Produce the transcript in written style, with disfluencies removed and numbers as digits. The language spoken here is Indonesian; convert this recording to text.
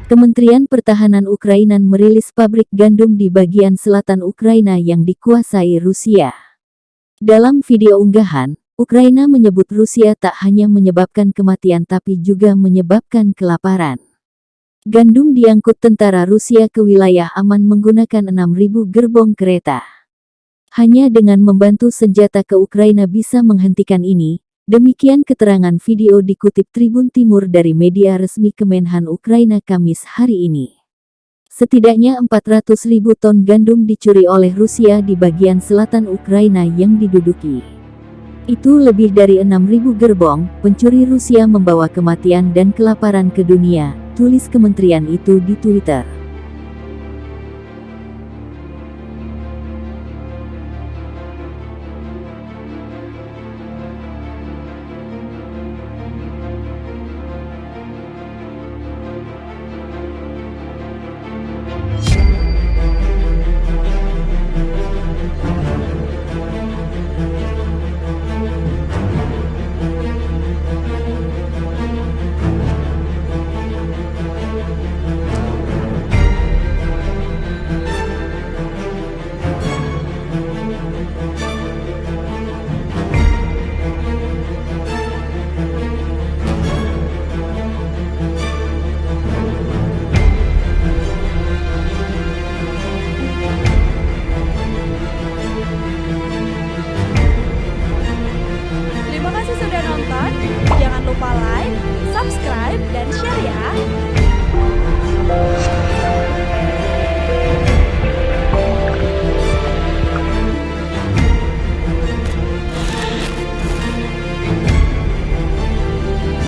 Kementerian Pertahanan Ukraina merilis pabrik gandum di bagian selatan Ukraina yang dikuasai Rusia. Dalam video unggahan, Ukraina menyebut Rusia tak hanya menyebabkan kematian tapi juga menyebabkan kelaparan. Gandum diangkut tentara Rusia ke wilayah aman menggunakan 6.000 gerbong kereta. Hanya dengan membantu senjata ke Ukraina bisa menghentikan ini. Demikian keterangan video dikutip Tribun Timur dari media resmi Kemenhan Ukraina Kamis hari ini. Setidaknya 400.000 ton gandum dicuri oleh Rusia di bagian selatan Ukraina yang diduduki. Itu lebih dari 6.000 gerbong. Pencuri Rusia membawa kematian dan kelaparan ke dunia, tulis kementerian itu di Twitter. Terima kasih sudah nonton, jangan lupa like, subscribe, dan share ya!